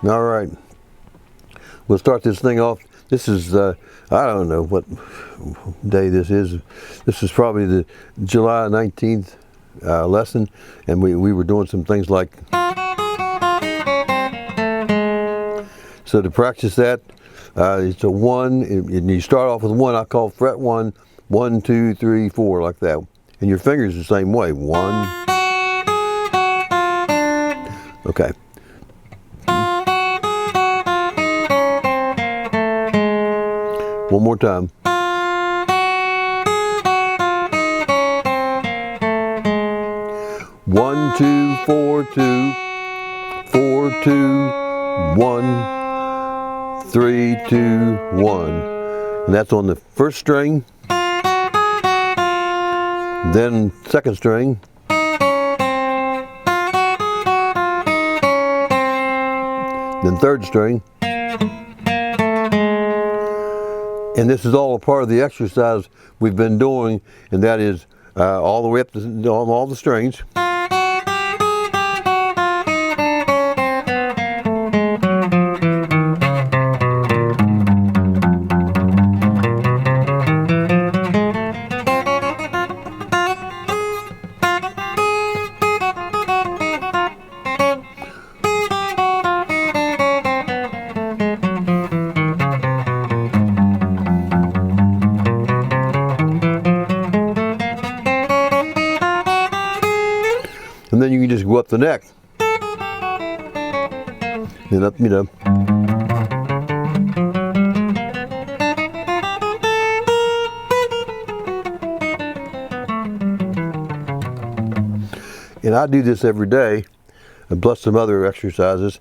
All right, we'll start this thing off. This is, I don't know what day this is. This is probably the July 19th lesson, and we were doing some things like, so to practice that, it's a 1, and you start off with 1, I call fret 1, 1, 2, 3, 4, like that. And your fingers the same way, 1. Okay. One more time. One, 2, 4, 2, 4, 2, 1, 3, 2, 1. And that's on the first string, then second string, then third string. And this is all a part of the exercise we've been doing, and that is all the way up to all the strings. And then you can just go up the neck. And up, you know. And I do this every day, and plus some other exercises.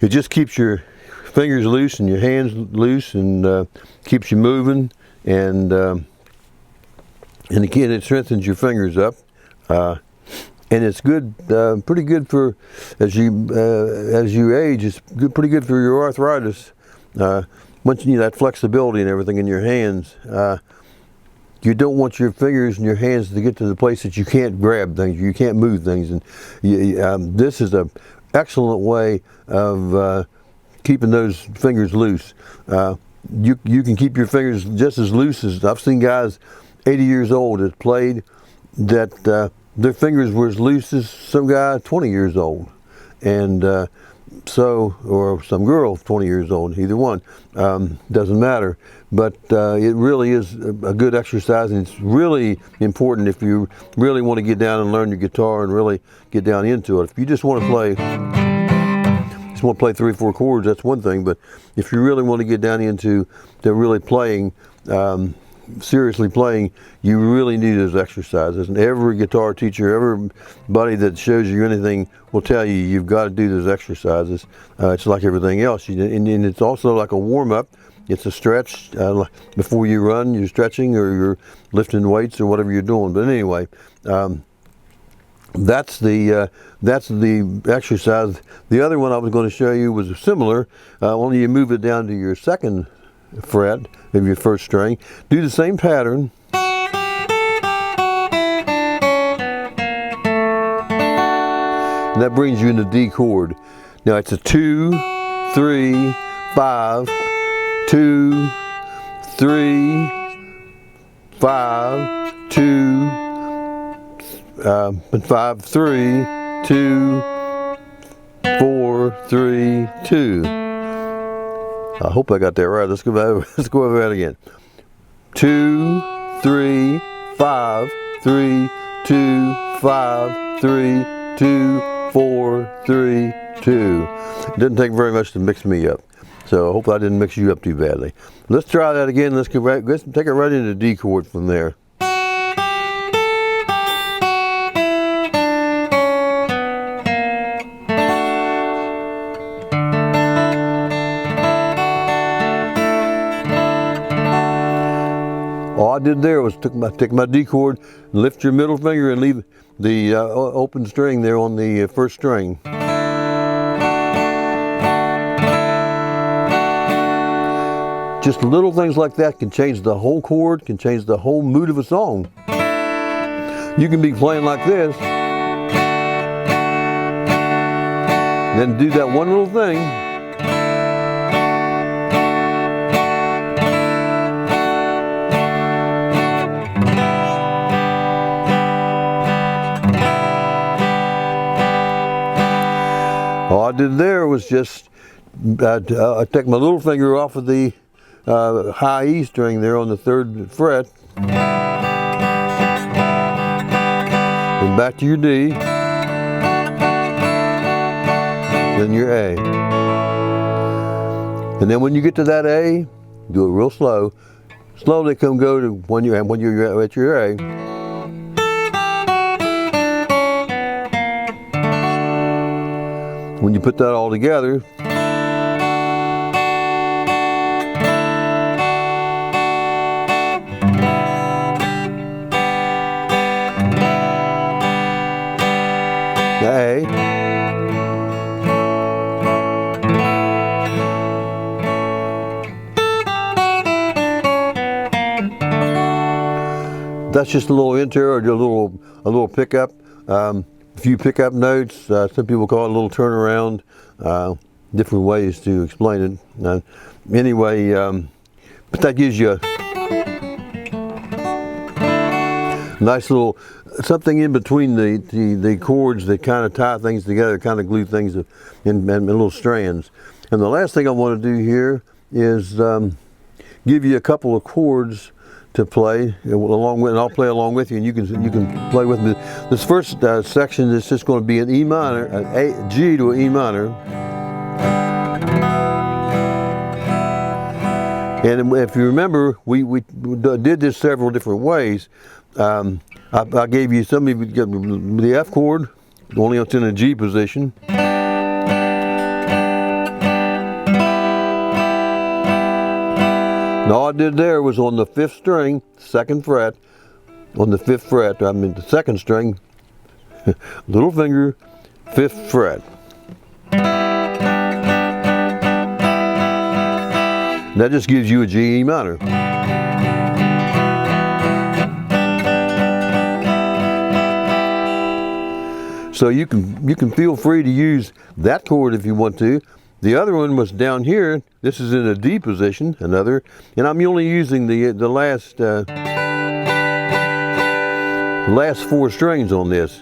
It just keeps your fingers loose and your hands loose, and keeps you moving, and again, it strengthens your fingers up. And it's good, pretty good for as you age. It's good, pretty good for your arthritis. Once you need that flexibility and everything in your hands, you don't want your fingers and your hands to get to the place that you can't grab things, you can't move things. And this is an excellent way of keeping those fingers loose. You can keep your fingers just as loose as I've seen guys 80 years old that played that. Their fingers were as loose as some guy 20 years old, and or some girl 20 years old, either one, doesn't matter. But it really is a good exercise, and it's really important if you really want to get down and learn your guitar and really get down into it. If you just want to play 3 or 4 chords, that's one thing, but if you really want to get down into really playing, seriously playing, you really need those exercises. And every guitar teacher, everybody that shows you anything will tell you you've got to do those exercises. It's like everything else, and it's also like a warm-up. It's a stretch before you run. You're stretching, or you're lifting weights, or whatever you're doing. But anyway, that's the exercise. The other one I was going to show you was similar, only you move it down to your second fret of your first string. Do the same pattern. And that brings you into D chord. Now it's a 2, 3, 5, 2, 3, 5, 2, 5, 3, 2, 4, 3, 2. I hope I got that right. Let's go over that again. 2, 3, 5, 3, 2, 5, 3, 2, 4, 3, 2. It didn't take very much to mix me up, so I hope I didn't mix you up too badly. Let's try that again. Let's take it right into D chord from there. All I did there was take my D chord, lift your middle finger, and leave the open string there on the first string. Just little things like that can change the whole chord, can change the whole mood of a song. You can be playing like this, Then do that one little thing. All I did there was just I take my little finger off of the high E string there on the 3rd fret, and back to your D, then your A. And then when you get to that A, do it real slow. Slowly go to when you're at your A. When you put that all together, the A, that's just a little intro or a little pickup. A few pickup notes. Some people call it a little turnaround. Different ways to explain it. Anyway, but that gives you a nice little something in between the chords that kind of tie things together, kind of glue things in little strands. And the last thing I want to do here is give you a couple of chords to play along with, and I'll play along with you, and you can play with me. This first section is just going to be an E minor, an G to an E minor. And if you remember, we did this several different ways. I gave you some of the F chord, only it's in a G position. And all I did there was on the 5th string, 2nd fret, on the 5th fret, I mean the 2nd string, little finger, 5th fret. And that just gives you a G, E minor. So you can feel free to use that chord if you want to. The other one was down here. This is in a D position, another, and I'm only using the last 4 strings on this.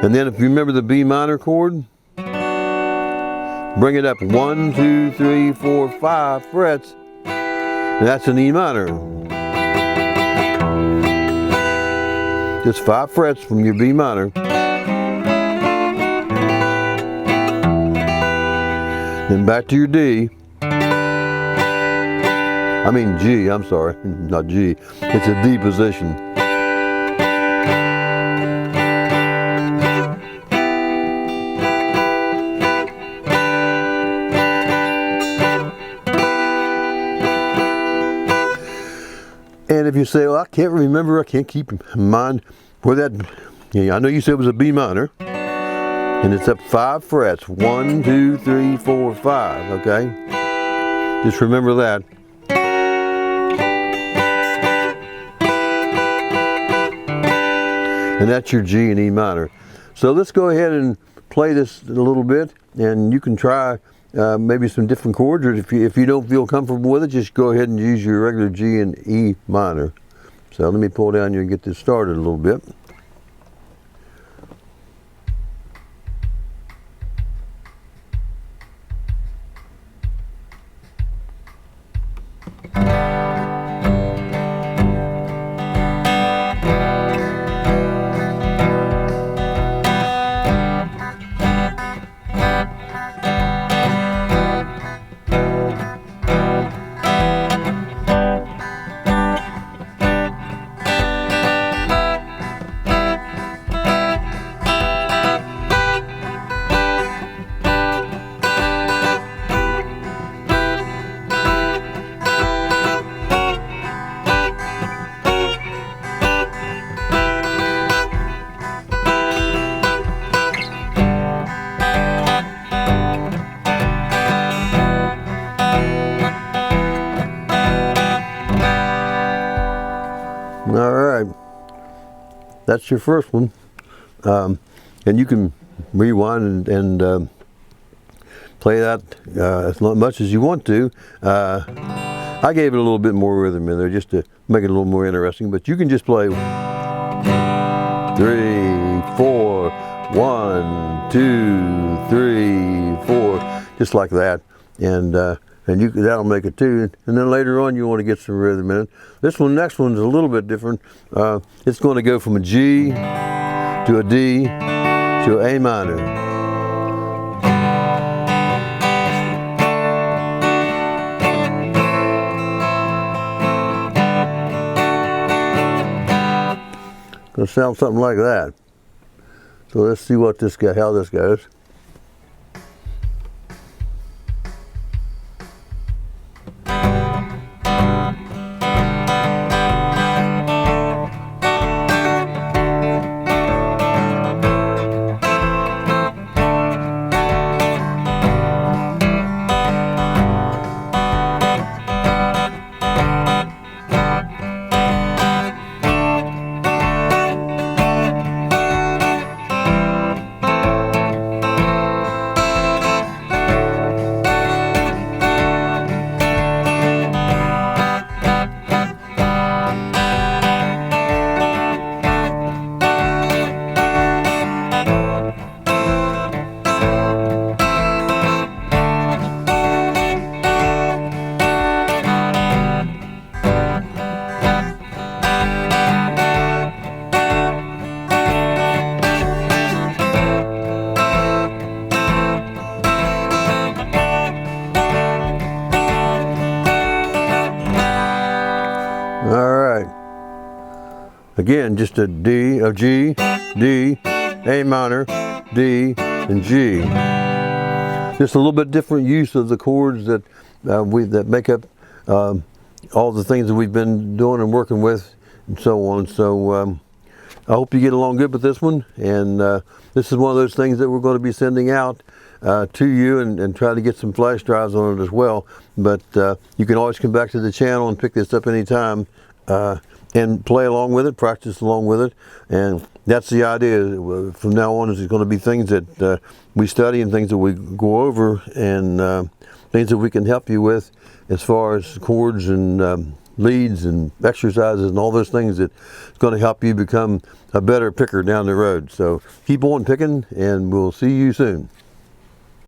And then if you remember the B minor chord, bring it up 1, 2, 3, 4, 5 frets, and that's an E minor. Just 5 frets from your B minor. Then back to your D. I mean G, I'm sorry, not G. It's a D position. And if you say, well, I can't remember, I can't keep in mind where that, I know you said it was a B minor. And it's up 5 frets, 1, 2, 3, 4, 5, okay? Just remember that. And that's your G and E minor. So let's go ahead and play this a little bit, and you can try maybe some different chords, or if you don't feel comfortable with it, just go ahead and use your regular G and E minor. So let me pull down here and get this started a little bit. All right, that's your first one. and you can rewind and play that as much as you want to. I gave it a little bit more rhythm in there just to make it a little more interesting, but you can just play 3, 4, 1, 2, 3, 4, just like that, and that'll make a tune. And then later on, you want to get some rhythm in it. Next one's a little bit different. It's going to go from a G to a D to an A minor. Gonna sound something like that. So let's see how this goes. Again, just a D, a G, D, A minor, D, and G. Just a little bit different use of the chords that that make up all the things that we've been doing and working with, and so on. So I hope you get along good with this one, and this is one of those things that we're going to be sending out to you, and try to get some flash drives on it as well. But you can always come back to the channel and pick this up anytime. And play along with it, practice along with it, and that's the idea. From now on, it's going to be things that we study and things that we go over, and things that we can help you with as far as chords and leads and exercises and all those things that's going to help you become a better picker down the road. So keep on picking, and we'll see you soon.